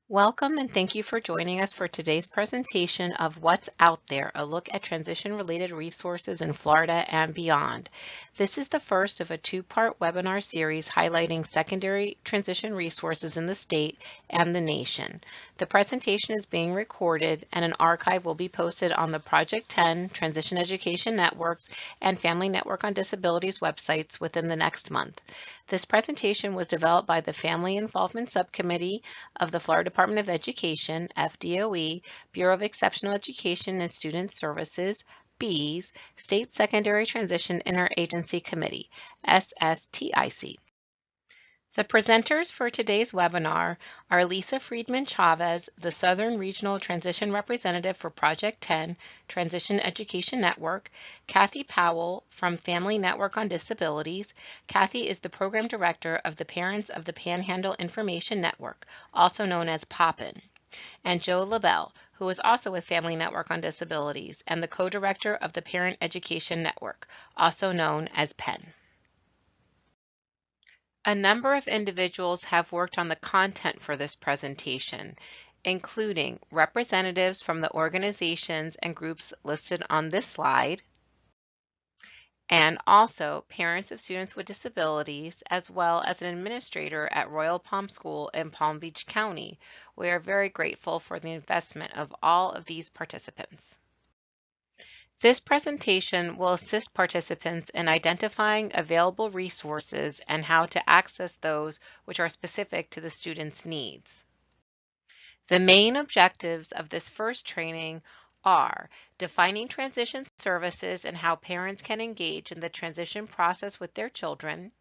Welcome and thank you for joining us for today's presentation of What's Out There, a look at transition-related resources in Florida and beyond. This is the first of a two-part webinar series highlighting secondary transition resources in the state and the nation. The presentation is being recorded and an archive will be posted on the Project 10, Transition Education Networks, and Family Network on Disabilities websites within the next month. This presentation was developed by the Family Involvement Subcommittee of the Florida Department of Education, FDOE, Bureau of Exceptional Education and Student Services, BEAS, State Secondary Transition Interagency Committee, SSTIC. The presenters for today's webinar are Lisa Friedman-Chavez, the Southern Regional Transition Representative for Project 10, Transition Education Network, Kathy Powell from Family Network on Disabilities. Kathy is the Program Director of the Parents of the Panhandle Information Network, also known as POPIN, and Joe Belle, who is also with Family Network on Disabilities and the Co-Director of the Parent Education Network, also known as PEN. A number of individuals have worked on the content for this presentation, including representatives from the organizations and groups listed on this slide, and also parents of students with disabilities, as well as an administrator at Royal Palm School in Palm Beach County. We are very grateful for the investment of all of these participants. This presentation will assist participants in identifying available resources and how to access those which are specific to the student's needs. The main objectives of this first training are defining transition services and how parents can engage in the transition process with their children,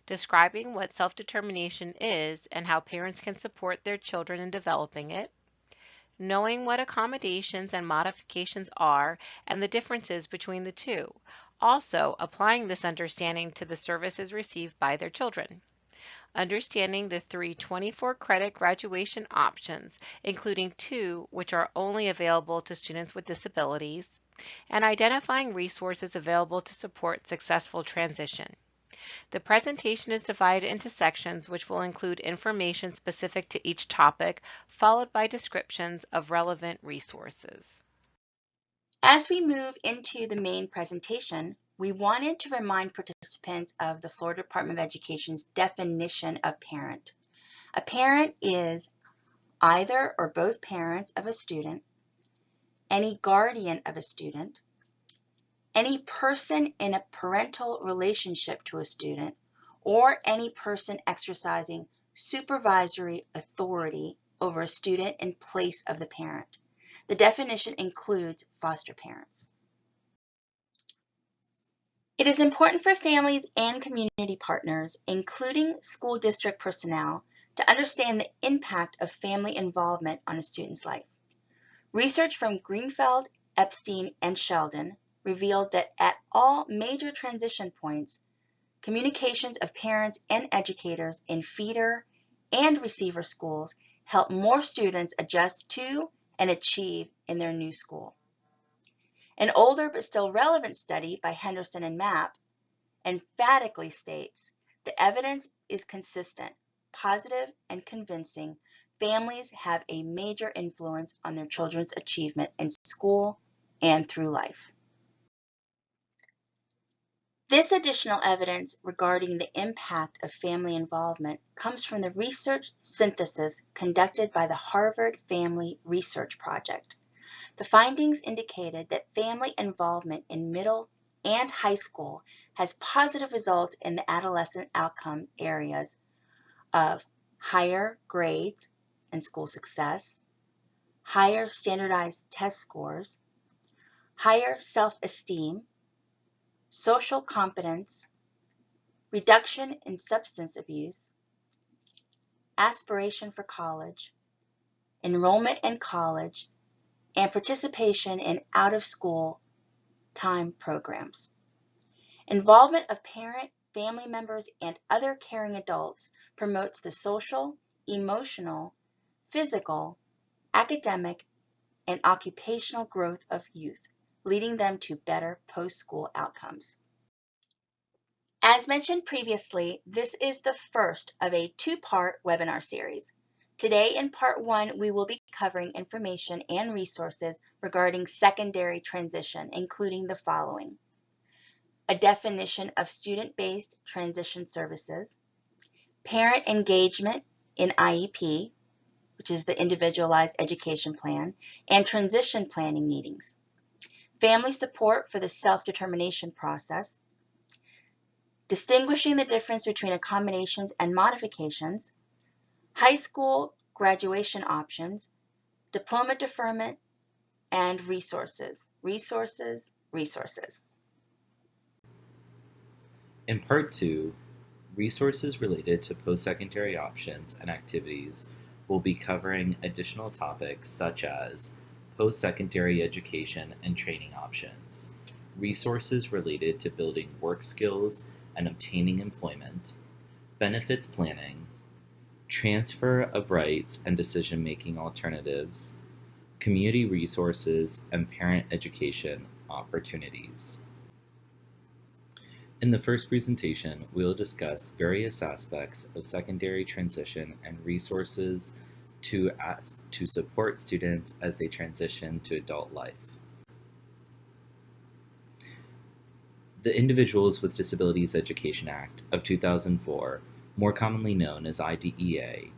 describing what self-determination is and how parents can support their children in developing it, knowing what accommodations and modifications are and the differences between the two, also applying this understanding to the services received by their children. Understanding the 3 24-credit graduation options, including 2 which are only available to students with disabilities, and identifying resources available to support successful transition. The presentation is divided into sections which will include information specific to each topic, followed by descriptions of relevant resources. As we move into the main presentation, we wanted to remind participants of the Florida Department of Education's definition of parent. A parent is either or both parents of a student, any guardian of a student, any person in a parental relationship to a student, or any person exercising supervisory authority over a student in place of the parent. The definition includes foster parents. It is important for families and community partners, including school district personnel, to understand the impact of family involvement on a student's life. Research from Greenfeld, Epstein, and Sheldon revealed that at all major transition points, communications of parents and educators in feeder and receiver schools help more students adjust to and achieve in their new school. An older but still relevant study by Henderson and Mapp emphatically states the evidence is consistent, positive, and convincing. Families have a major influence on their children's achievement in school and through life. This additional evidence regarding the impact of family involvement comes from the research synthesis conducted by the Harvard Family Research Project. The findings indicated that family involvement in middle and high school has positive results in the adolescent outcome areas of higher grades and school success, higher standardized test scores, higher self-esteem, social competence, reduction in substance abuse, aspiration for college, enrollment in college, and participation in out-of-school time programs. Involvement of parent, family members, and other caring adults promotes the social, emotional, physical, academic, and occupational growth of youth, leading them to better post-school outcomes. As mentioned previously, this is the first of a two-part webinar series. Today in Part 1, we will be covering information and resources regarding secondary transition, including the following: a definition of student-based transition services, parent engagement in IEP, which is the Individualized Education Plan, and transition planning meetings, family support for the self-determination process, distinguishing the difference between accommodations and modifications, high school graduation options, diploma deferment, and resources. In Part 2, resources related to post-secondary options and activities will be covering additional topics such as post-secondary education and training options, resources related to building work skills and obtaining employment, benefits planning, transfer of rights and decision-making alternatives, community resources, and parent education opportunities. In the first presentation, we will discuss various aspects of secondary transition and resources to support students as they transition to adult life. The Individuals with Disabilities Education Act of 2004, more commonly known as IDEA,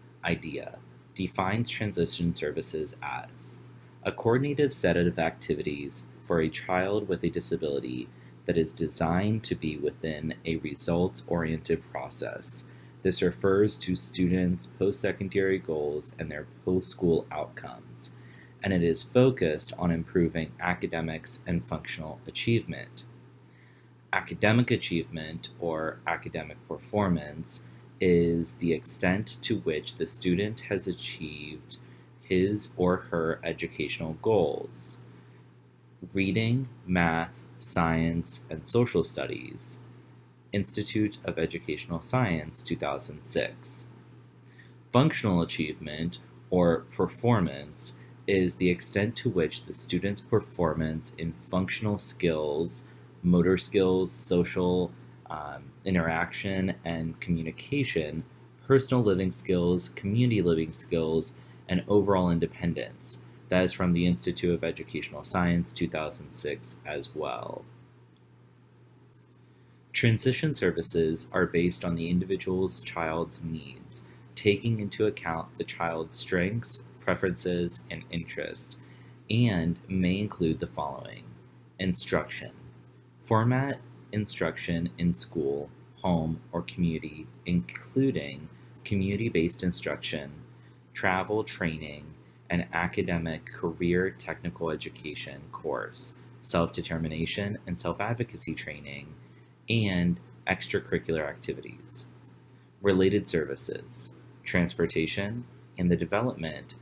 defines transition services as a coordinated set of activities for a child with a disability that is designed to be within a results-oriented process. This refers to students' post-secondary goals and their post-school outcomes, and it is focused on improving academics and functional achievement. Academic achievement, or academic performance, is the extent to which the student has achieved his or her educational goals. Reading, math, science, and social studies. Institute of Educational Science, 2006. Functional achievement, or performance, is the extent to which the student's performance in functional skills, motor skills, social interaction and communication, personal living skills, community living skills, and overall independence. That is from the Institute of Educational Science, 2006 as well. Transition services are based on the individual's child's needs, taking into account the child's strengths, preferences, and interests, and may include the following: instruction. Format instruction in school, home, or community, including community-based instruction, travel training, and academic career technical education course, self-determination and self-advocacy training, and extracurricular activities. Related services, transportation, and the development,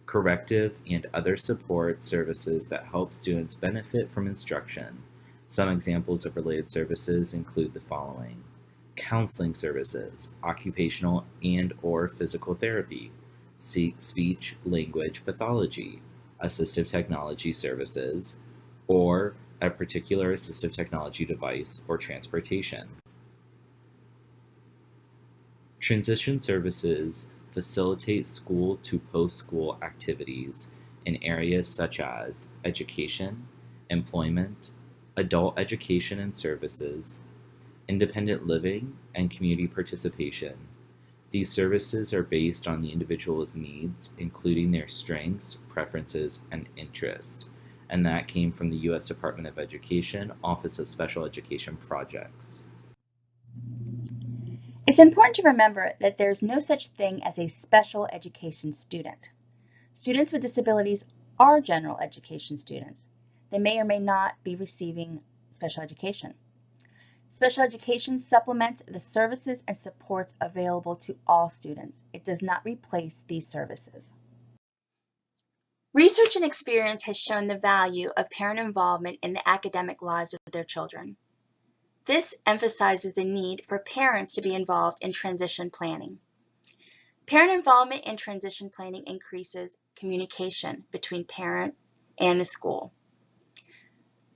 corrective and other support services that help students benefit from instruction. Some examples of related services include the following: counseling services, occupational and/or physical therapy, speech language pathology, assistive technology services, or a particular assistive technology device or transportation. Transition services facilitate school to post-school activities in areas such as education, employment, adult education and services, independent living, and community participation. These services are based on the individual's needs, including their strengths, preferences, and interests. And that came from the U.S. Department of Education, Office of Special Education Projects. It's important to remember that there's no such thing as a special education student. Students with disabilities are general education students. They may or may not be receiving special education. Special education supplements the services and supports available to all students. It does not replace these services. Research and experience has shown the value of parent involvement in the academic lives of their children. This emphasizes the need for parents to be involved in transition planning. Parent involvement in transition planning increases communication between parent and the school.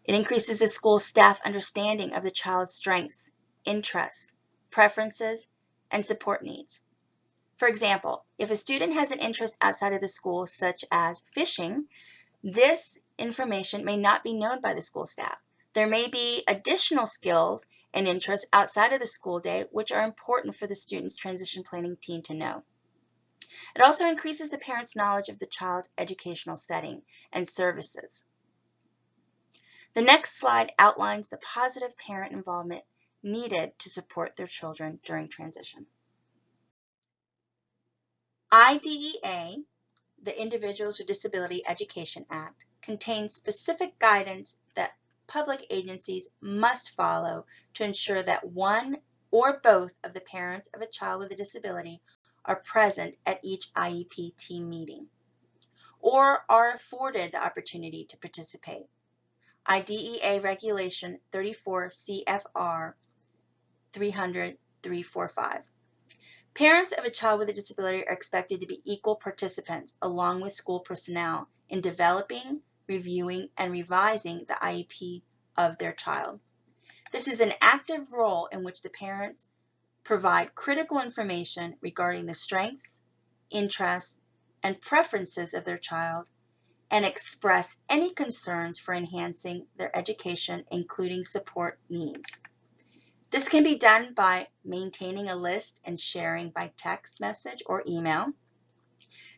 It increases the school staff understanding of the child's strengths, interests, preferences, and support needs. For example, if a student has an interest outside of the school, such as fishing, this information may not be known by the school staff. There may be additional skills and interests outside of the school day which are important for the student's transition planning team to know. It also increases the parent's knowledge of the child's educational setting and services. The next slide outlines the positive parent involvement needed to support their children during transition. IDEA, the Individuals with Disability Education Act, contains specific guidance that public agencies must follow to ensure that one or both of the parents of a child with a disability are present at each IEP team meeting or are afforded the opportunity to participate. IDEA Regulation 34 CFR 300-345. Parents of a child with a disability are expected to be equal participants along with school personnel in developing, reviewing, and revising the IEP of their child. This is an active role in which the parents provide critical information regarding the strengths, interests, and preferences of their child and express any concerns for enhancing their education, including support needs. This can be done by maintaining a list and sharing by text message or email,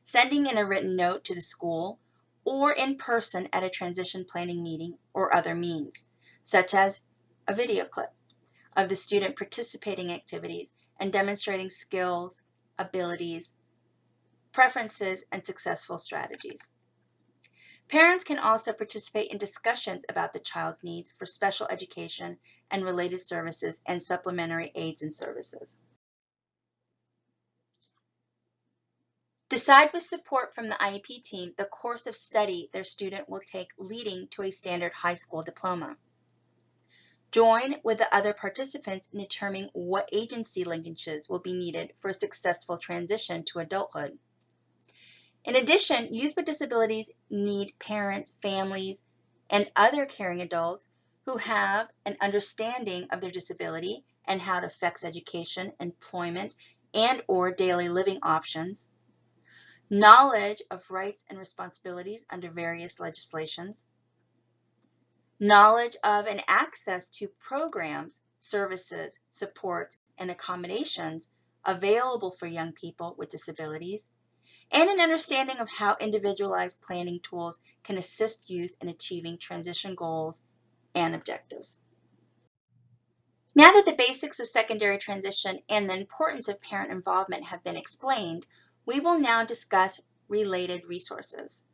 sending in a written note to the school, or in person at a transition planning meeting or other means, such as a video clip of the student participating activities and demonstrating skills, abilities, preferences, and successful strategies. Parents can also participate in discussions about the child's needs for special education and related services and supplementary aids and services. Decide with support from the IEP team the course of study their student will take leading to a standard high school diploma. Join with the other participants in determining what agency linkages will be needed for a successful transition to adulthood. In addition, youth with disabilities need parents, families, and other caring adults who have an understanding of their disability and how it affects education, employment, and/or daily living options, knowledge of rights and responsibilities under various legislations, knowledge of and access to programs, services, supports, and accommodations available for young people with disabilities, and an understanding of how individualized planning tools can assist youth in achieving transition goals and objectives. Now that the basics of secondary transition and the importance of parent involvement have been explained, we will now discuss related resources.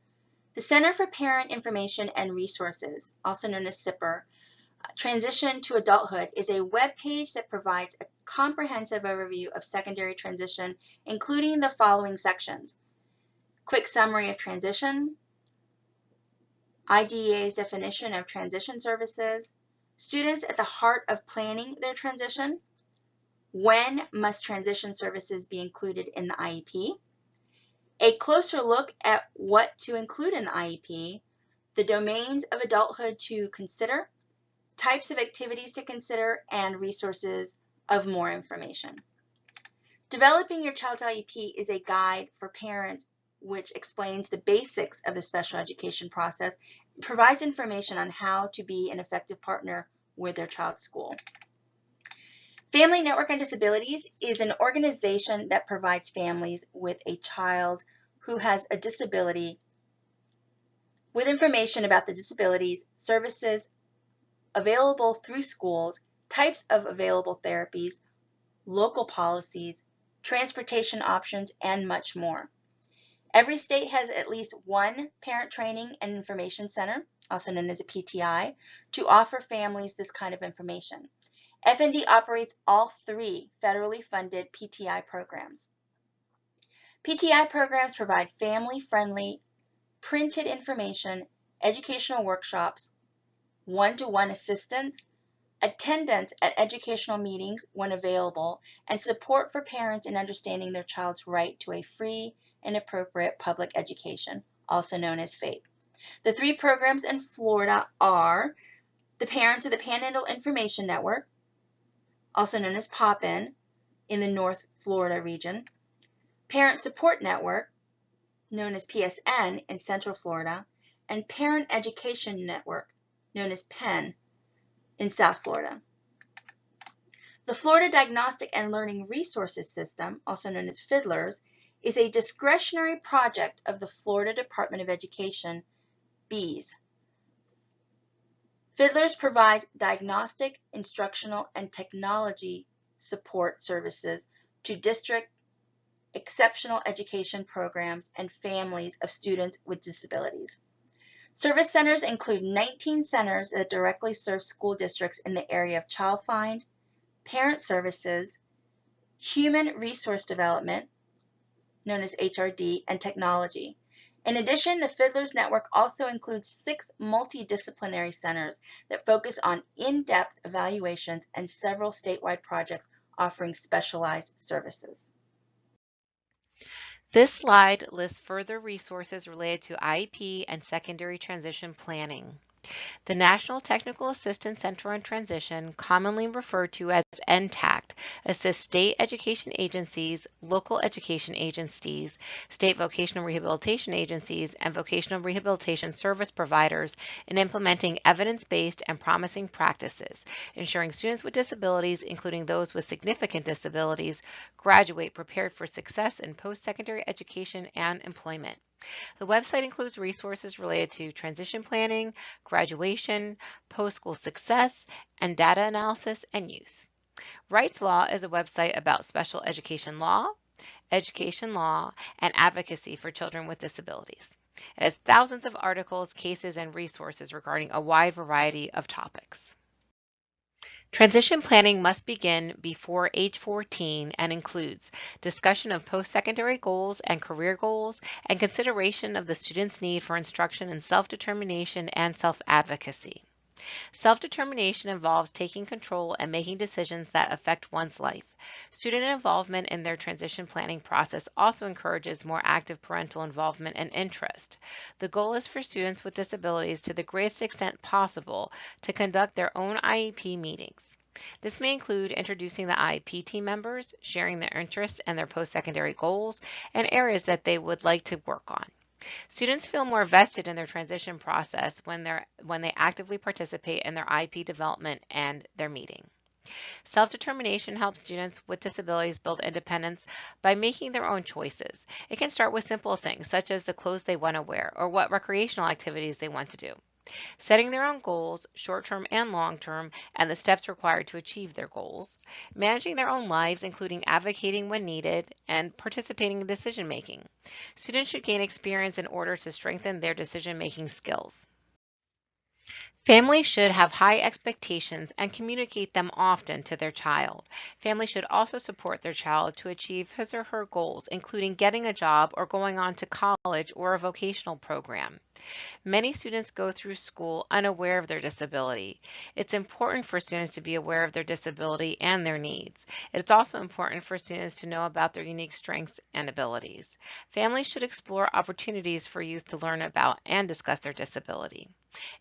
The Center for Parent Information and Resources, also known as CIPR, Transition to Adulthood, is a web page that provides a comprehensive overview of secondary transition, including the following sections: quick summary of transition, IDEA's definition of transition services, students at the heart of planning their transition, when must transition services be included in the IEP, a closer look at what to include in the IEP, the domains of adulthood to consider, types of activities to consider, and resources of more information. Developing Your Child's IEP is a guide for parents which explains the basics of the special education process, and provides information on how to be an effective partner with their child's school. Family Network on Disabilities is an organization that provides families with a child who has a disability with information about the disabilities, services available through schools, types of available therapies, local policies, transportation options, and much more. Every state has at least one parent training and information center, also known as a PTI, to offer families this kind of information. FND operates all 3 federally funded PTI programs. PTI programs provide family-friendly, printed information, educational workshops, one-to-one assistance, attendance at educational meetings when available, and support for parents in understanding their child's right to a free and appropriate public education, also known as FAPE. The 3 programs in Florida are the Parents of the Panhandle Information Network, also known as POPIN, in the North Florida region, Parent Support Network, known as PSN in Central Florida, and Parent Education Network, known as PEN in South Florida. The Florida Diagnostic and Learning Resources System, also known as FIDLERS, is a discretionary project of the Florida Department of Education, BEES. FIDLERS provides diagnostic, instructional, and technology support services to district exceptional education programs and families of students with disabilities. Service centers include 19 centers that directly serve school districts in the area of child find, parent services, human resource development, known as HRD, and technology. In addition, the FIDLERS network also includes 6 multidisciplinary centers that focus on in-depth evaluations and several statewide projects offering specialized services. This slide lists further resources related to IEP and secondary transition planning. The National Technical Assistance Center on Transition, commonly referred to as NTACT, assists state education agencies, local education agencies, state vocational rehabilitation agencies, and vocational rehabilitation service providers in implementing evidence-based and promising practices, ensuring students with disabilities, including those with significant disabilities, graduate prepared for success in post-secondary education and employment. The website includes resources related to transition planning, graduation, post-school success, and data analysis and use. Rights Law is a website about special education law, and advocacy for children with disabilities. It has thousands of articles, cases, and resources regarding a wide variety of topics. Transition planning must begin before age 14 and includes discussion of post-secondary goals and career goals and consideration of the student's need for instruction in self-determination and self-advocacy. Self-determination involves taking control and making decisions that affect one's life. Student involvement in their transition planning process also encourages more active parental involvement and interest. The goal is for students with disabilities, to the greatest extent possible, to conduct their own IEP meetings. This may include introducing the IEP team members, sharing their interests and their post-secondary goals, and areas that they would like to work on. Students feel more vested in their transition process when they actively participate in their IEP development and their meeting. Self-determination helps students with disabilities build independence by making their own choices. It can start with simple things such as the clothes they want to wear or what recreational activities they want to do. Setting their own goals, short-term and long-term, and the steps required to achieve their goals. Managing their own lives, including advocating when needed, and participating in decision-making. Students should gain experience in order to strengthen their decision-making skills. Families should have high expectations and communicate them often to their child. Families should also support their child to achieve his or her goals, including getting a job or going on to college or a vocational program. Many students go through school unaware of their disability. It's important for students to be aware of their disability and their needs. It's also important for students to know about their unique strengths and abilities. Families should explore opportunities for youth to learn about and discuss their disability.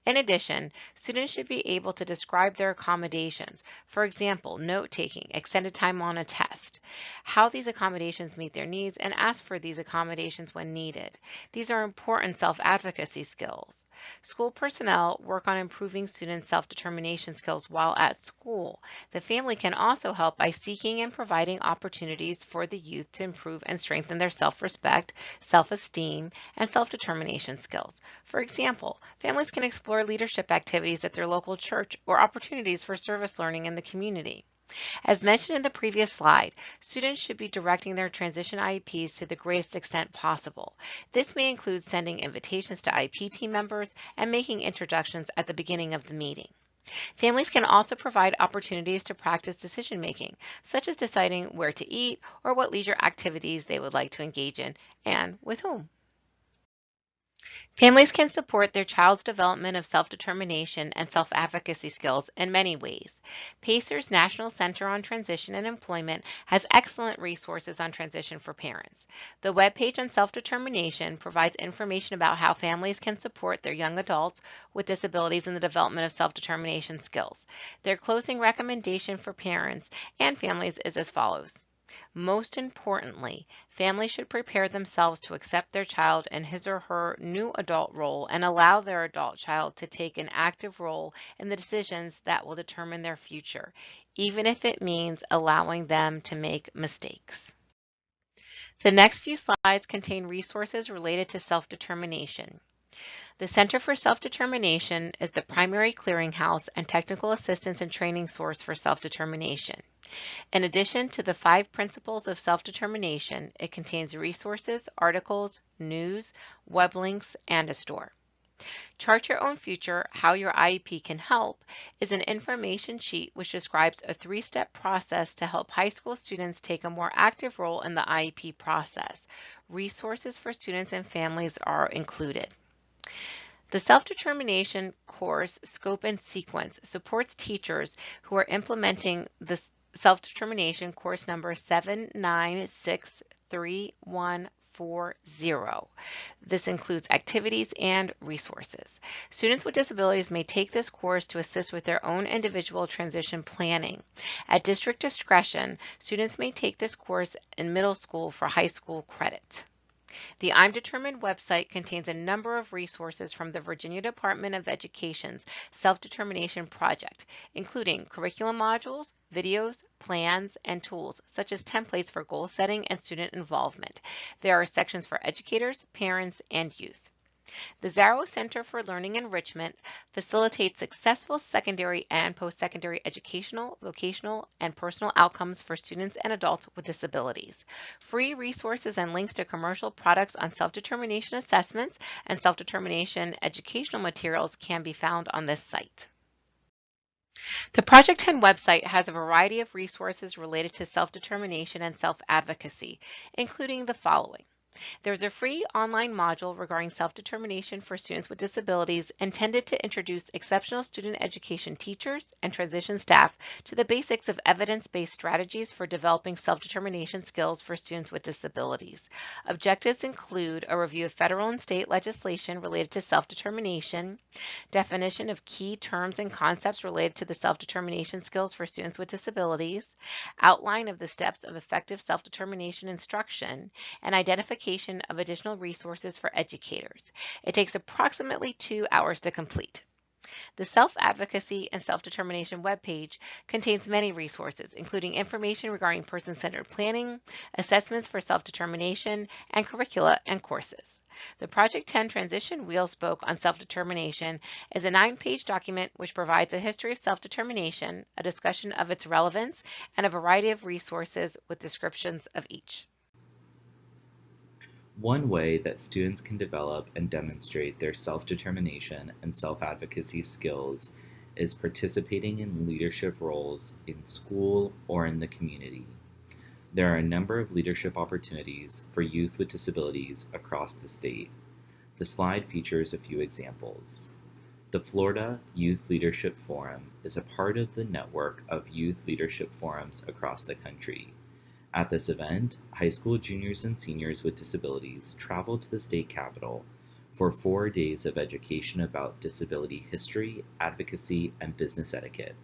In addition, students should be able to describe their accommodations, for example, note-taking, extended time on a test, how these accommodations meet their needs, and ask for these accommodations when needed. These are important self-advocacy skills. School personnel work on improving students' self-determination skills while at school. The family can also help by seeking and providing opportunities for the youth to improve and strengthen their self-respect, self-esteem, and self-determination skills. For example, families can explore leadership activities at their local church or opportunities for service learning in the community. As mentioned in the previous slide, students should be directing their transition IEPs to the greatest extent possible. This may include sending invitations to IEP team members and making introductions at the beginning of the meeting. Families can also provide opportunities to practice decision-making, such as deciding where to eat or what leisure activities they would like to engage in and with whom. Families can support their child's development of self-determination and self-advocacy skills in many ways. PACER's National Center on Transition and Employment has excellent resources on transition for parents. The webpage on self-determination provides information about how families can support their young adults with disabilities in the development of self-determination skills. Their closing recommendation for parents and families is as follows. Most importantly, families should prepare themselves to accept their child in his or her new adult role and allow their adult child to take an active role in the decisions that will determine their future, even if it means allowing them to make mistakes. The next few slides contain resources related to self-determination. The Center for Self-Determination is the primary clearinghouse and technical assistance and training source for self-determination. In addition to the 5 principles of self-determination, it contains resources, articles, news, web links, and a store. Chart Your Own Future, How Your IEP Can Help is an information sheet which describes a 3-step process to help high school students take a more active role in the IEP process. Resources for students and families are included. The Self-Determination course Scope and Sequence supports teachers who are implementing the Self-Determination course number 7963140. This includes activities and resources. Students with disabilities may take this course to assist with their own individual transition planning. At district discretion, students may take this course in middle school for high school credit. The I'm Determined website contains a number of resources from the Virginia Department of Education's Self-Determination Project, including curriculum modules, videos, plans, and tools such as templates for goal setting and student involvement. There are sections for educators, parents, and youth. The Zarrow Center for Learning Enrichment facilitates successful secondary and post-secondary educational, vocational, and personal outcomes for students and adults with disabilities. Free resources and links to commercial products on self-determination assessments and self-determination educational materials can be found on this site. The Project 10 website has a variety of resources related to self-determination and self-advocacy, including the following. There's a free online module regarding self-determination for students with disabilities intended to introduce exceptional student education teachers and transition staff to the basics of evidence-based strategies for developing self-determination skills for students with disabilities. Objectives include a review of federal and state legislation related to self-determination, definition of key terms and concepts related to the self-determination skills for students with disabilities, outline of the steps of effective self-determination instruction, and identification of additional resources for educators. It takes approximately 2 hours to complete. The Self-Advocacy and Self-Determination webpage contains many resources, including information regarding person-centered planning, assessments for self-determination, and curricula and courses. The Project 10 Transition Wheels Spoke on Self-Determination is a 9-page document which provides a history of self-determination, a discussion of its relevance, and a variety of resources with descriptions of each. One way that students can develop and demonstrate their self-determination and self-advocacy skills is participating in leadership roles in school or in the community. There are a number of leadership opportunities for youth with disabilities across the state. The slide features a few examples. The Florida Youth Leadership Forum is a part of the network of youth leadership forums across the country. At this event, high school juniors and seniors with disabilities travel to the state capitol for 4 days of education about disability history, advocacy, and business etiquette,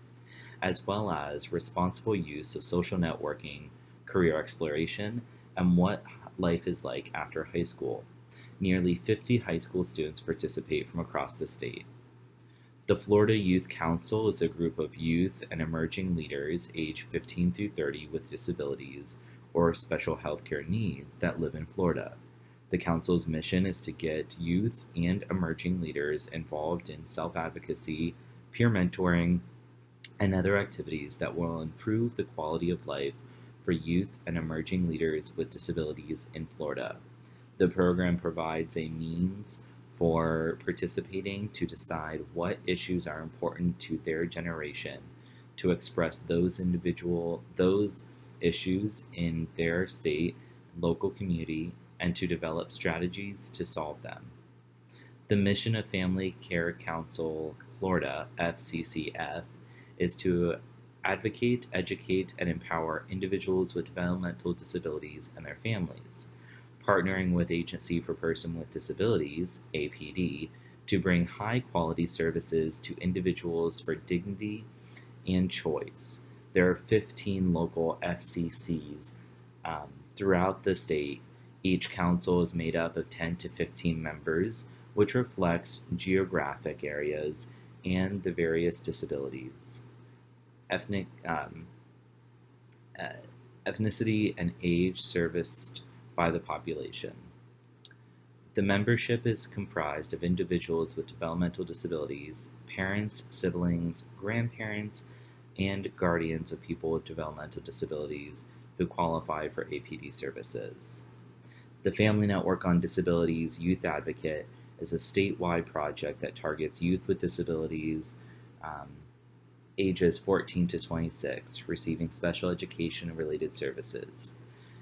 as well as responsible use of social networking, career exploration, and what life is like after high school. Nearly 50 high school students participate from across the state. The Florida Youth Council is a group of youth and emerging leaders aged 15 through 30 with disabilities or special healthcare needs that live in Florida. The Council's mission is to get youth and emerging leaders involved in self-advocacy, peer mentoring, and other activities that will improve the quality of life for youth and emerging leaders with disabilities in Florida. The program provides a means for participating to decide what issues are important to their generation, to express those issues in their state, local community, and to develop strategies to solve them. The mission of Family Care Council Florida, FCCF, is to advocate, educate, and empower individuals with developmental disabilities and their families, partnering with Agency for Persons with Disabilities, APD, to bring high-quality services to individuals for dignity and choice. There are 15 local FCCs Throughout the state, each council is made up of 10 to 15 members, which reflects geographic areas and the various disabilities, ethnicity, and age serviced by the population. The membership is comprised of individuals with developmental disabilities, parents, siblings, grandparents, and guardians of people with developmental disabilities who qualify for APD services. The Family Network on Disabilities Youth Advocate is a statewide project that targets youth with disabilities ages 14 to 26 receiving special education and related services.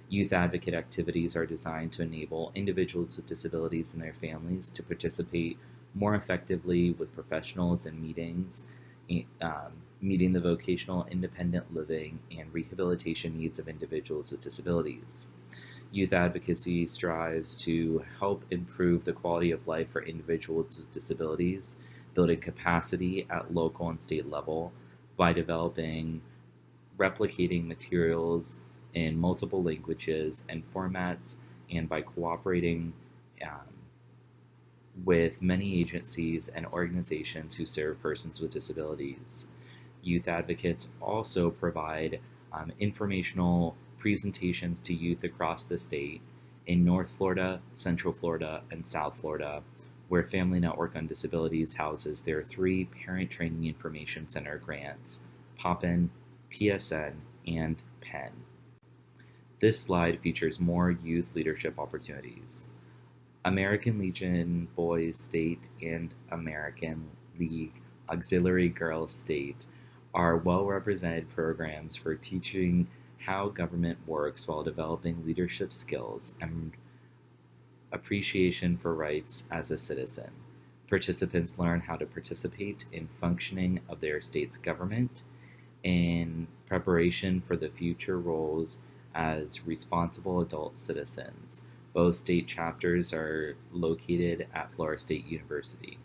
Youth advocate activities are designed to enable individuals with disabilities and their families to participate more effectively with professionals in meetings, meeting the vocational, independent living, and rehabilitation needs of individuals with disabilities. Youth advocacy strives to help improve the quality of life for individuals with disabilities, building capacity at local and state level by developing, replicating materials in multiple languages and formats, and by cooperating with many agencies and organizations who serve persons with disabilities. Youth advocates also provide informational presentations to youth across the state in North Florida, Central Florida, and South Florida, where Family Network on Disabilities houses their 3 Parent Training Information Center grants, POPIN, PSN, and PEN. This slide features more youth leadership opportunities. American Legion Boys State and American League Auxiliary Girls State are well-represented programs for teaching how government works while developing leadership skills and appreciation for rights as a citizen. Participants learn how to participate in functioning of their state's government in preparation for the future roles as responsible adult citizens. Both state chapters are located at Florida State University.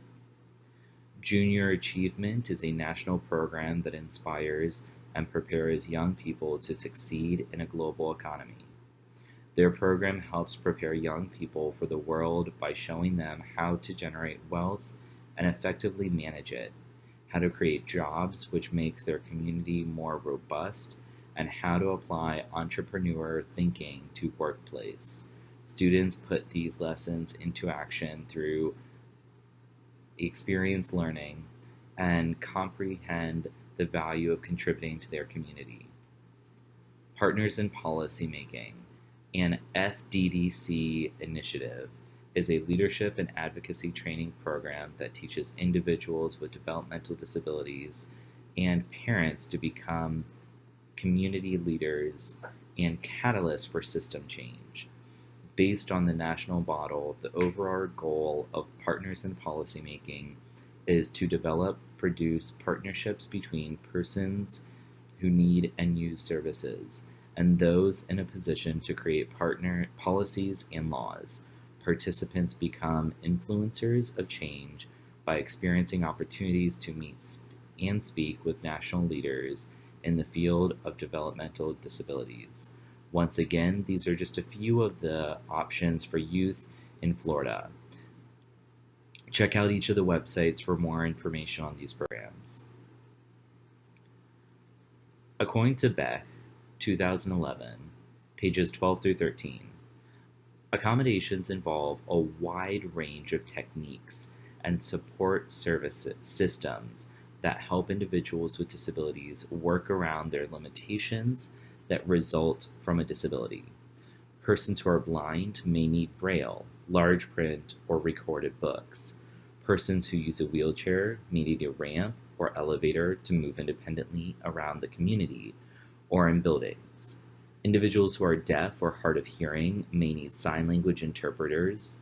Junior Achievement is a national program that inspires and prepares young people to succeed in a global economy. Their program helps prepare young people for the world by showing them how to generate wealth and effectively manage it, how to create jobs which makes their community more robust, and how to apply entrepreneur thinking to workplace. Students put these lessons into action through experience learning and comprehend the value of contributing to their community. Partners in Policymaking, an FDDC initiative, is a leadership and advocacy training program that teaches individuals with developmental disabilities and parents to become community leaders and catalysts for system change. Based on the national model, the overall goal of Partners in Policymaking is to develop, produce partnerships between persons who need and use services and those in a position to create partner policies and laws. Participants become influencers of change by experiencing opportunities to meet and speak with national leaders in the field of developmental disabilities. Once again, these are just a few of the options for youth in Florida. Check out each of the websites for more information on these programs. According to Belle, 2011, pages 12 through 13, accommodations involve a wide range of techniques and support services systems that help individuals with disabilities work around their limitations that result from a disability. Persons who are blind may need Braille, large print, or recorded books. Persons who use a wheelchair may need a ramp or elevator to move independently around the community or in buildings. Individuals who are deaf or hard of hearing may need sign language interpreters.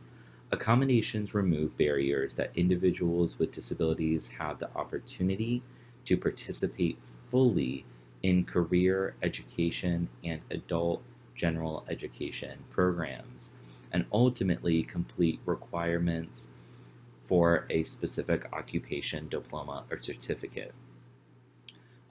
Accommodations remove barriers that individuals with disabilities have the opportunity to participate fully in career education and adult general education programs, and ultimately complete requirements for a specific occupation, diploma, or certificate.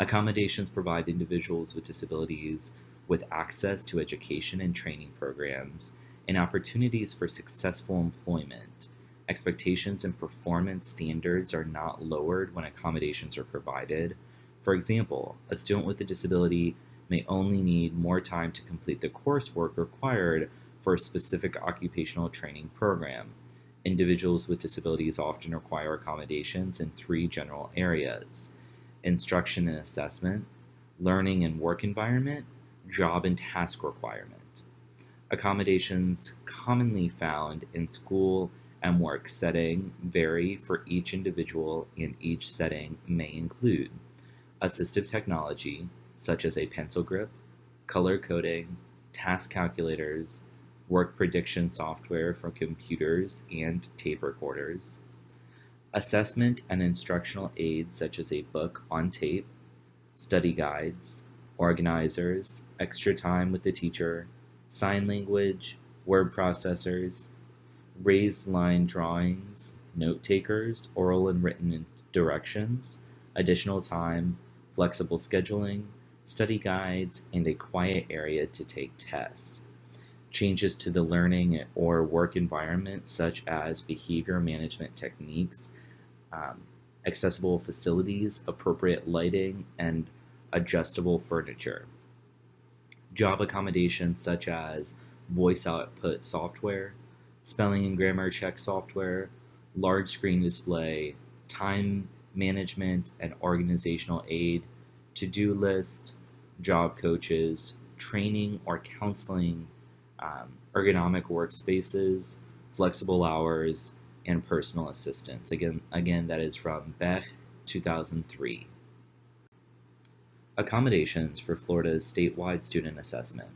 Accommodations provide individuals with disabilities with access to education and training programs and opportunities for successful employment. Expectations and performance standards are not lowered when accommodations are provided. For example, a student with a disability may only need more time to complete the coursework required for a specific occupational training program. Individuals with disabilities often require accommodations in 3 general areas: instruction and assessment, learning and work environment, job and task requirement. Accommodations commonly found in school and work setting vary for each individual, and each setting may include assistive technology, such as a pencil grip, color coding, task calculators, work prediction software for computers and tape recorders, assessment and instructional aids such as a book on tape, study guides, organizers, extra time with the teacher, sign language, word processors, raised line drawings, note takers, oral and written directions, additional time, flexible scheduling, study guides, and a quiet area to take tests. Changes to the learning or work environment, such as behavior management techniques, accessible facilities, appropriate lighting, and adjustable furniture. Job accommodations such as voice output software, spelling and grammar check software, large screen display, time management and organizational aid, to-do list, job coaches, training or counseling, ergonomic workspaces, flexible hours, and personal assistance. Again, that is from Belle, 2003. Accommodations for Florida's statewide student assessment.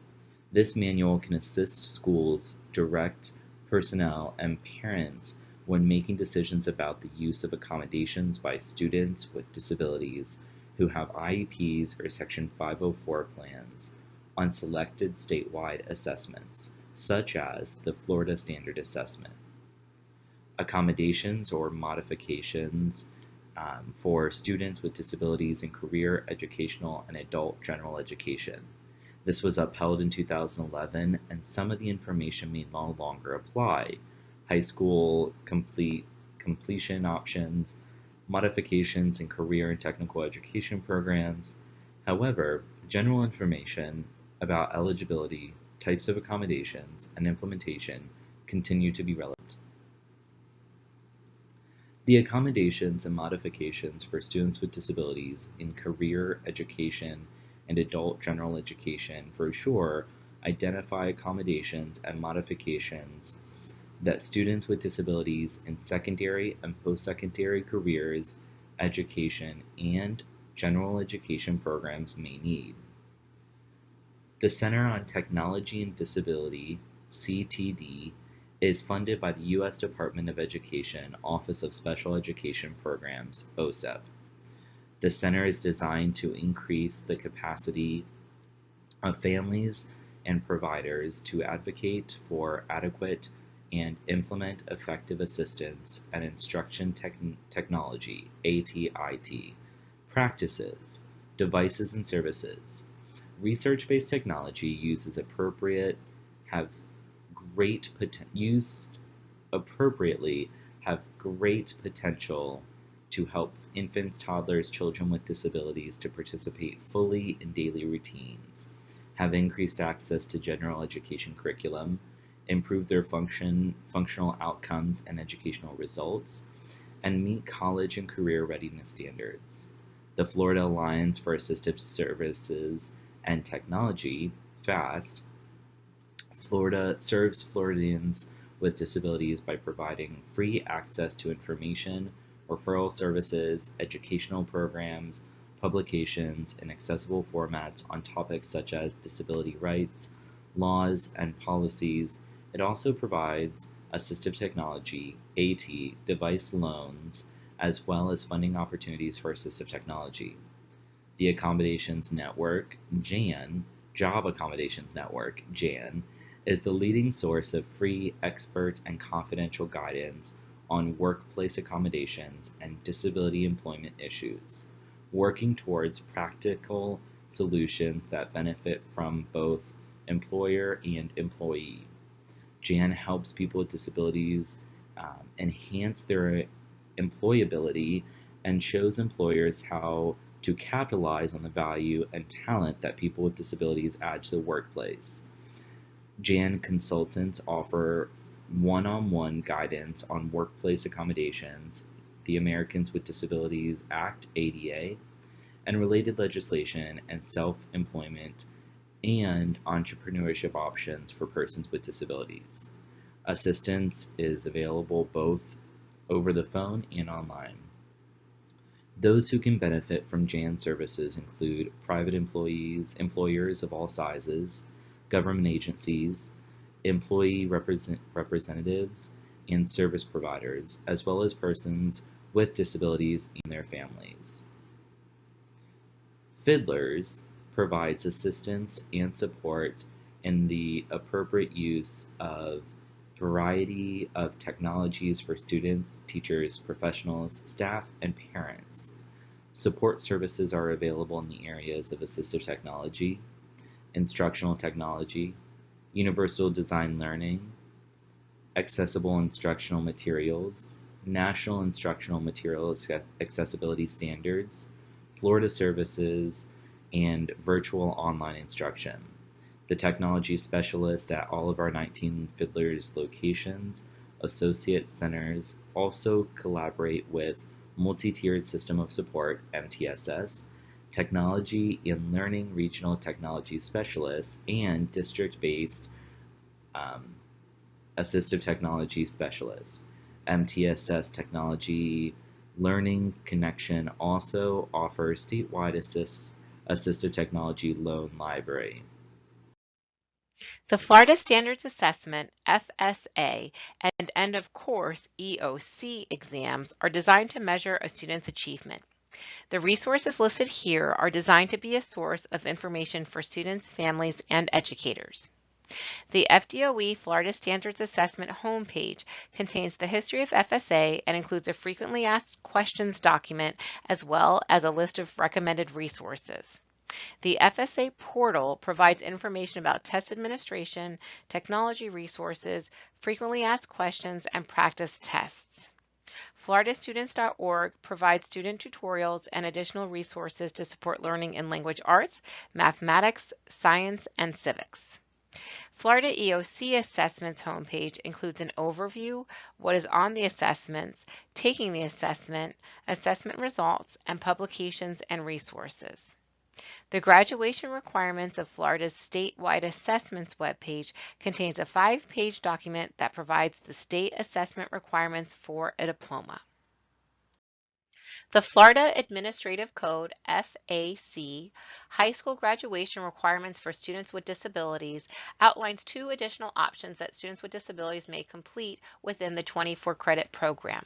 This manual can assist schools, direct personnel, and parents when making decisions about the use of accommodations by students with disabilities who have IEPs or Section 504 plans on selected statewide assessments, such as the Florida Standard Assessment. Accommodations or modifications for students with disabilities in career, educational, and adult general education. This was upheld in 2011, and some of the information may no longer apply. High school completion options, modifications in career and technical education programs. However, the general information about eligibility, types of accommodations, and implementation continue to be relevant. The accommodations and modifications for students with disabilities in career, education, and adult general education brochure identify accommodations and modifications that students with disabilities in secondary and post-secondary careers, education, and general education programs may need. The Center on Technology and Disability, CTD, is funded by the U.S. Department of Education, Office of Special Education Programs, OSEP. The center is designed to increase the capacity of families and providers to advocate for adequate and implement effective assistance and instruction technology, ATIT, practices, devices, and services. Research-based technology used appropriately have great potential to help infants, toddlers, children with disabilities to participate fully in daily routines, have increased access to general education curriculum, improve their functional outcomes and educational results, and meet college and career readiness standards. The Florida Alliance for Assistive Services and Technology, FAST, serves Floridians with disabilities by providing free access to information, referral services, educational programs, publications, and accessible formats on topics such as disability rights, laws, and policies. It also provides assistive technology, AT, device loans, as well as funding opportunities for assistive technology. The Accommodations Network, JAN, Job Accommodations Network, JAN, is the leading source of free, expert, and confidential guidance on workplace accommodations and disability employment issues, working towards practical solutions that benefit from both employer and employee. Jan helps people with disabilities enhance their employability and shows employers how to capitalize on the value and talent that people with disabilities add to the workplace. Jan consultants offer one-on-one guidance on workplace accommodations, the Americans with Disabilities Act (ADA), and related legislation and self-employment and entrepreneurship options for persons with disabilities. Assistance is available both over the phone and online. Those who can benefit from Jan services include private employers of all sizes, government agencies, employee representatives, and service providers, as well as persons with disabilities and their families. Fiddlers provides assistance and support in the appropriate use of variety of technologies for students, teachers, professionals, staff, and parents. Support services are available in the areas of assistive technology, instructional technology, universal design learning, accessible instructional materials, national instructional material accessibility standards, Florida services, and virtual online instruction. The technology specialist at all of our 19 Fiddlers locations, associate centers, also collaborate with Multi-Tiered System of Support, MTSS, Technology and Learning Regional Technology Specialists, and district-based Assistive Technology Specialists. MTSS Technology Learning Connection also offers statewide assistive technology loan library. The Florida Standards Assessment, FSA, and End of Course, EOC exams are designed to measure a student's achievement. The resources listed here are designed to be a source of information for students, families, and educators. The FDOE Florida Standards Assessment homepage contains the history of FSA and includes a frequently asked questions document as well as a list of recommended resources. The FSA portal provides information about test administration, technology resources, frequently asked questions, and practice tests. FloridaStudents.org provides student tutorials and additional resources to support learning in language arts, mathematics, science, and civics. Florida EOC Assessments homepage includes an overview, what is on the assessments, taking the assessment, assessment results, and publications and resources. The graduation requirements of Florida's statewide assessments webpage contains a 5-page document that provides the state assessment requirements for a diploma. The Florida Administrative Code, FAC, High School Graduation Requirements for Students with Disabilities outlines 2 additional options that students with disabilities may complete within the 24-credit program.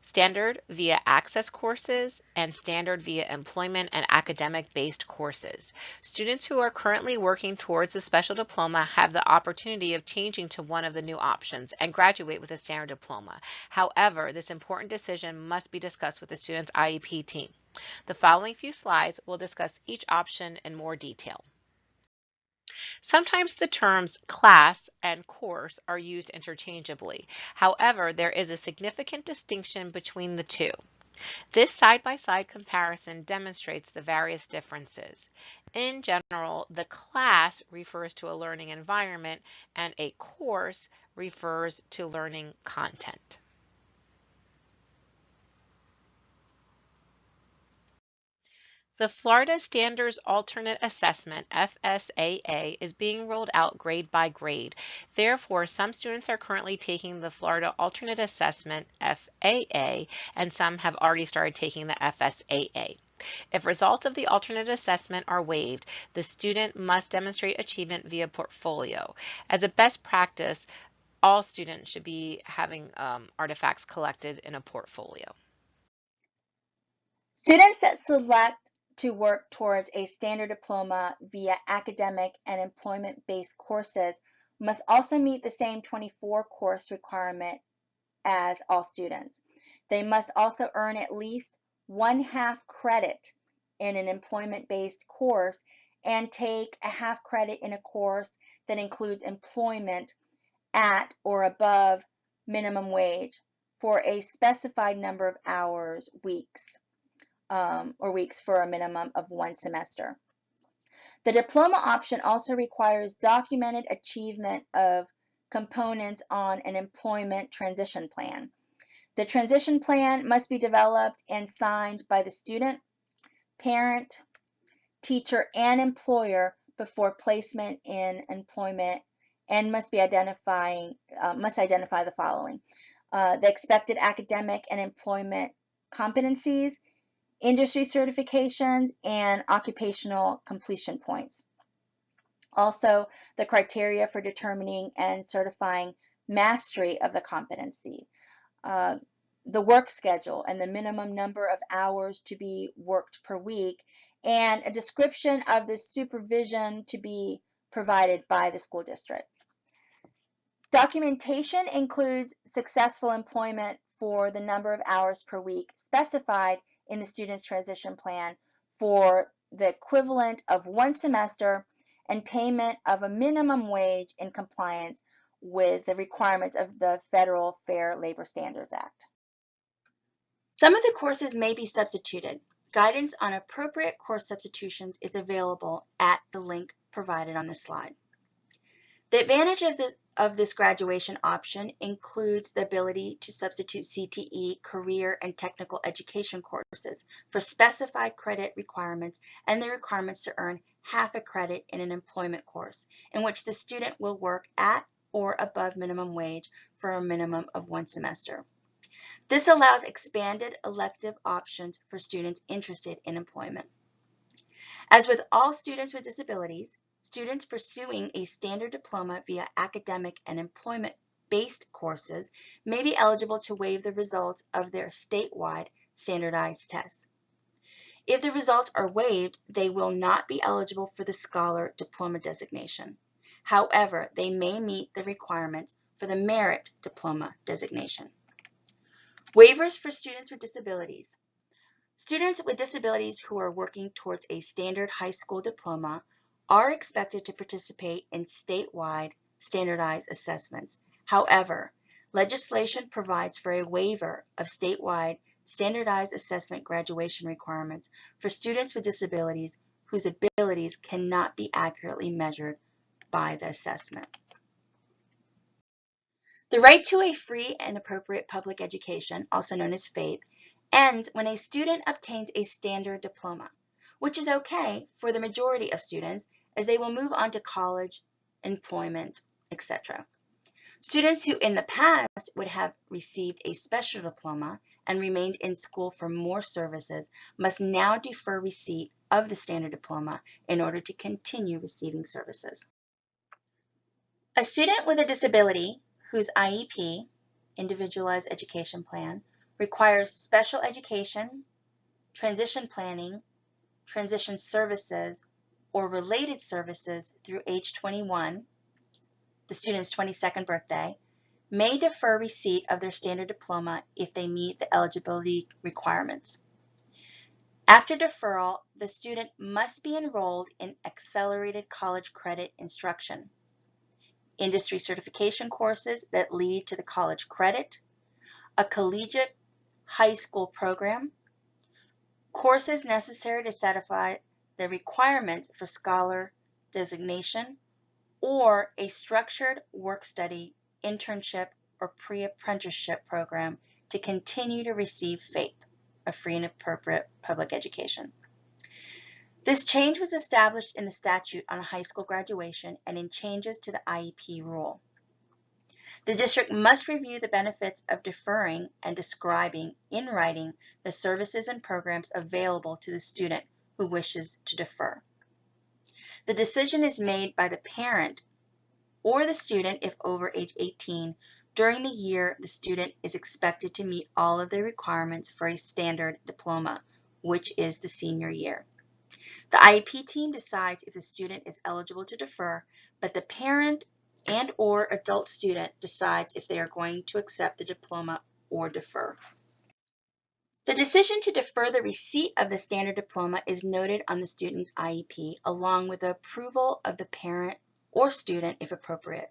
Standard via access courses and standard via employment and academic-based courses. Students who are currently working towards the special diploma have the opportunity of changing to one of the new options and graduate with a standard diploma. However, this important decision must be discussed with the student's IEP team. The following few slides will discuss each option in more detail. Sometimes the terms class and course are used interchangeably. However, there is a significant distinction between the two. This side-by-side comparison demonstrates the various differences. In general, the class refers to a learning environment and a course refers to learning content. The Florida Standards Alternate Assessment, FSAA, is being rolled out grade by grade. Therefore, some students are currently taking the Florida Alternate Assessment, FAA, and some have already started taking the FSAA. If results of the alternate assessment are waived, the student must demonstrate achievement via portfolio. As a best practice, all students should be having artifacts collected in a portfolio. Students that select to work towards a standard diploma via academic and employment-based courses must also meet the same 24 course requirement as all students. They must also earn at least 1/2 credit in an employment-based course and take a half credit in a course that includes employment at or above minimum wage for a specified number of hours, weeks for a minimum of 1 semester. The diploma option also requires documented achievement of components on an employment transition plan. The transition plan must be developed and signed by the student, parent, teacher, and employer before placement in employment, and must identify the following: the expected academic and employment competencies, industry certifications, and occupational completion points. Also, the criteria for determining and certifying mastery of the competency, the work schedule and the minimum number of hours to be worked per week, and a description of the supervision to be provided by the school district. Documentation includes successful employment for the number of hours per week specified in the student's transition plan for the equivalent of 1 semester and payment of a minimum wage in compliance with the requirements of the Federal Fair Labor Standards Act. Some of the courses may be substituted. Guidance on appropriate course substitutions is available at the link provided on this slide. The advantage of this graduation option includes the ability to substitute CTE, career, and technical education courses for specified credit requirements and the requirements to earn half a credit in an employment course in which the student will work at or above minimum wage for a minimum of 1 semester. This allows expanded elective options for students interested in employment. As with all students with disabilities, students pursuing a standard diploma via academic and employment-based courses may be eligible to waive the results of their statewide standardized tests. If the results are waived, they will not be eligible for the Scholar Diploma designation. However, they may meet the requirements for the Merit Diploma designation. Waivers for students with disabilities. Students with disabilities who are working towards a standard high school diploma are expected to participate in statewide standardized assessments. However, legislation provides for a waiver of statewide standardized assessment graduation requirements for students with disabilities whose abilities cannot be accurately measured by the assessment. The right to a free and appropriate public education, also known as FAPE, ends when a student obtains a standard diploma, which is okay for the majority of students as they will move on to college, employment, etc. Students who in the past would have received a special diploma and remained in school for more services must now defer receipt of the standard diploma in order to continue receiving services. A student with a disability whose IEP, Individualized Education Plan, requires special education, transition planning, transition services, or related services through age 21, the student's 22nd birthday, may defer receipt of their standard diploma if they meet the eligibility requirements. After deferral, the student must be enrolled in accelerated college credit instruction, industry certification courses that lead to the college credit, a collegiate high school program, courses necessary to satisfy the requirements for scholar designation, or a structured work-study, internship, or pre-apprenticeship program to continue to receive FAPE, a free and appropriate public education. This change was established in the statute on high school graduation and in changes to the IEP rule. The district must review the benefits of deferring and describing in writing the services and programs available to the student who wishes to defer. The decision is made by the parent or the student if over age 18 during the year the student is expected to meet all of the requirements for a standard diploma, which is the senior year. The IEP team decides if the student is eligible to defer, but the parent and or adult student decides if they are going to accept the diploma or defer. The decision to defer the receipt of the standard diploma is noted on the student's IEP, along with the approval of the parent or student if appropriate.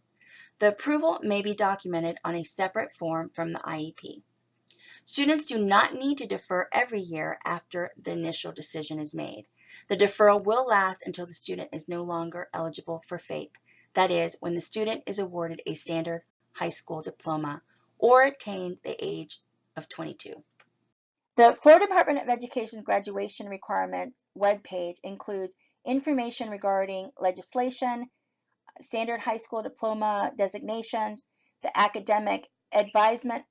The approval may be documented on a separate form from the IEP. Students do not need to defer every year after the initial decision is made. The deferral will last until the student is no longer eligible for FAPE, that is, when the student is awarded a standard high school diploma or attained the age of 22. The Florida Department of Education's graduation requirements webpage includes information regarding legislation, standard high school diploma designations, the academic advisement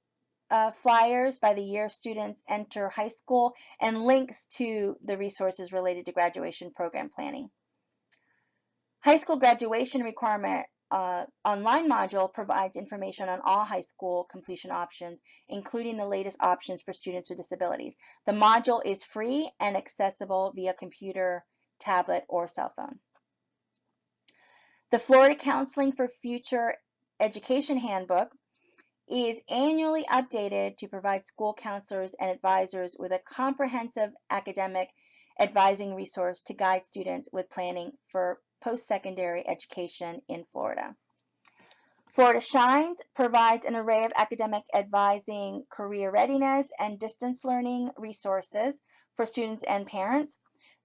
flyers by the year students enter high school, and links to the resources related to graduation program planning. High school graduation requirement online module provides information on all high school completion options, including the latest options for students with disabilities. The module is free and accessible via computer, tablet, or cell phone. The Florida Counseling for Future Education Handbook is annually updated to provide school counselors and advisors with a comprehensive academic advising resource to guide students with planning for post-secondary education in Florida. Florida Shines provides an array of academic advising, career readiness, and distance learning resources for students and parents.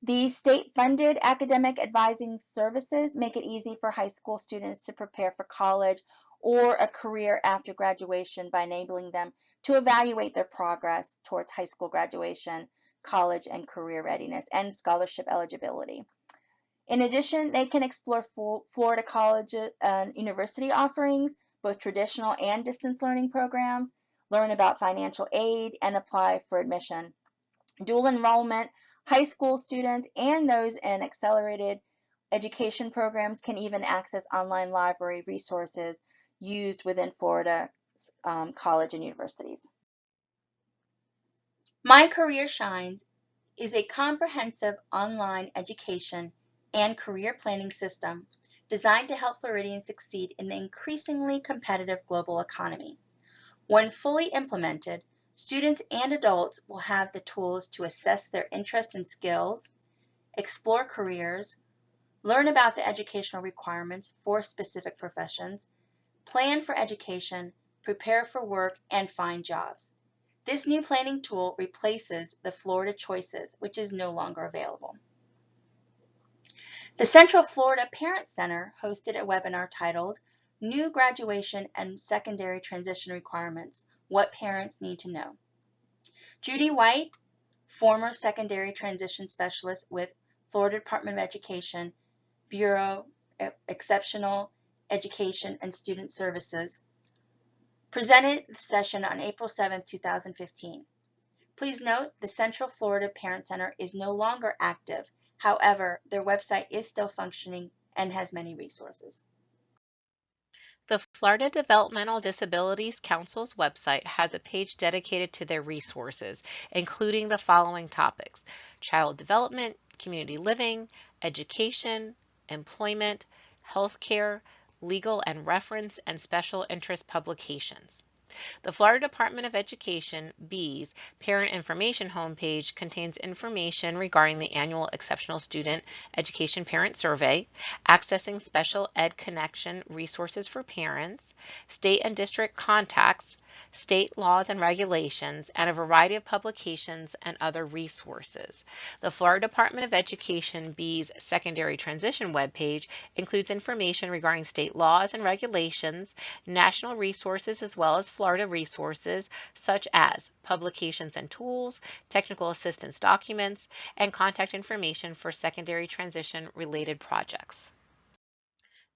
These state-funded academic advising services make it easy for high school students to prepare for college or a career after graduation by enabling them to evaluate their progress towards high school graduation, college and career readiness, and scholarship eligibility. In addition, they can explore Florida college and university offerings, both traditional and distance learning programs, learn about financial aid, and apply for admission. Dual enrollment, high school students, and those in accelerated education programs can even access online library resources used within Florida college and universities. My Career Shines is a comprehensive online education and career planning system designed to help Floridians succeed in the increasingly competitive global economy. When fully implemented, students and adults will have the tools to assess their interests and skills, explore careers, learn about the educational requirements for specific professions, plan for education, prepare for work, and find jobs. This new planning tool replaces the Florida Choices, which is no longer available. The Central Florida Parent Center hosted a webinar titled New Graduation and Secondary Transition Requirements, What Parents Need to Know. Judy White, former Secondary Transition Specialist with Florida Department of Education, Bureau of Exceptional Education and Student Services, presented the session on April 7, 2015. Please note the Central Florida Parent Center is no longer active. However, their website is still functioning and has many resources. The Florida Developmental Disabilities Council's website has a page dedicated to their resources, including the following topics: child development, community living, education, employment, healthcare, legal and reference, and special interest publications. The Florida Department of Education, B's Parent Information homepage contains information regarding the annual Exceptional Student Education Parent Survey, accessing Special Ed Connection resources for parents, state and district contacts, state laws and regulations, and a variety of publications and other resources. The Florida Department of Education, B's Secondary Transition webpage includes information regarding state laws and regulations, national resources, as well as Florida resources such as publications and tools, technical assistance documents, and contact information for secondary transition related projects.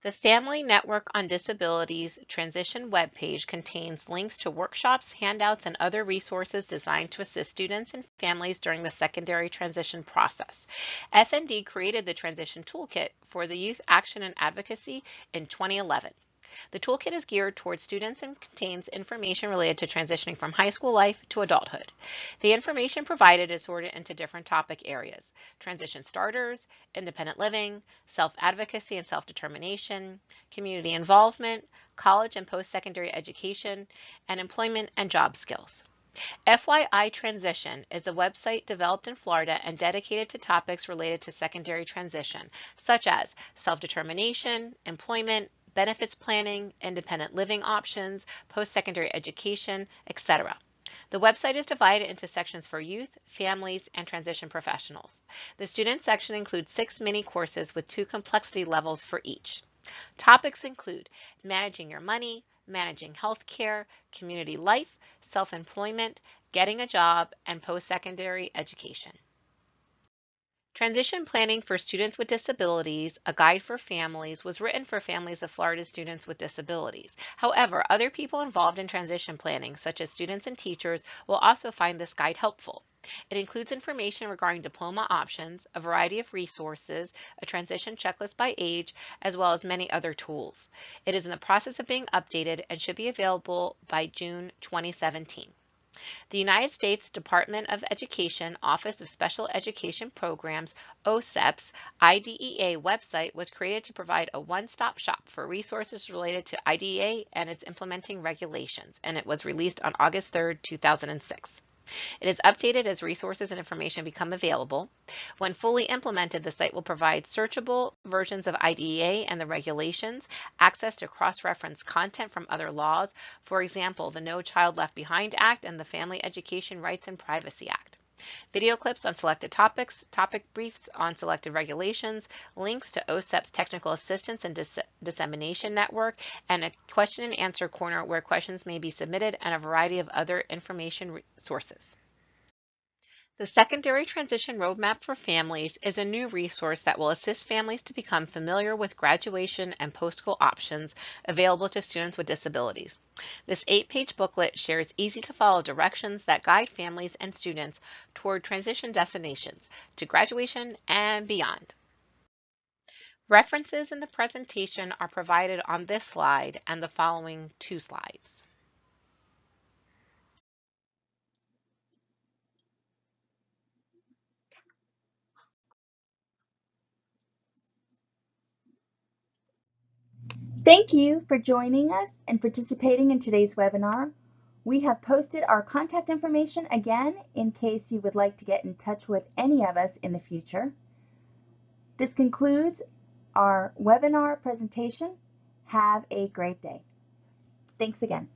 The Family Network on Disabilities Transition webpage contains links to workshops, handouts, and other resources designed to assist students and families during the secondary transition process. FND created the Transition Toolkit for the Youth Action and Advocacy in 2011. The toolkit is geared towards students and contains information related to transitioning from high school life to adulthood. The information provided is sorted into different topic areas: transition starters, independent living, self-advocacy and self-determination, community involvement, college and post-secondary education, and employment and job skills. FYI Transition is a website developed in Florida and dedicated to topics related to secondary transition, such as self-determination, employment, benefits planning, independent living options, post-secondary education, etc. The website is divided into sections for youth, families, and transition professionals. The student section includes 6 mini courses with 2 complexity levels for each. Topics include managing your money, managing healthcare, community life, self-employment, getting a job, and post-secondary education. Transition Planning for Students with Disabilities, a guide for families, was written for families of Florida students with disabilities. However, other people involved in transition planning, such as students and teachers, will also find this guide helpful. It includes information regarding diploma options, a variety of resources, a transition checklist by age, as well as many other tools. It is in the process of being updated and should be available by June 2017. The United States Department of Education Office of Special Education Programs, OSEP's IDEA website was created to provide a one-stop shop for resources related to IDEA and its implementing regulations, and it was released on August 3, 2006. It is updated as resources and information become available. When fully implemented, the site will provide searchable versions of IDEA and the regulations, access to cross-reference content from other laws, for example, the No Child Left Behind Act and the Family Education Rights and Privacy Act. Video clips on selected topics, topic briefs on selected regulations, links to OSEP's Technical Assistance and Dissemination Network, and a question and answer corner where questions may be submitted, and a variety of other information sources. The Secondary Transition Roadmap for Families is a new resource that will assist families to become familiar with graduation and post-school options available to students with disabilities. This 8-page booklet shares easy-to-follow directions that guide families and students toward transition destinations to graduation and beyond. References in the presentation are provided on this slide and the following 2 slides. Thank you for joining us and participating in today's webinar. We have posted our contact information again in case you would like to get in touch with any of us in the future. This concludes our webinar presentation. Have a great day. Thanks again.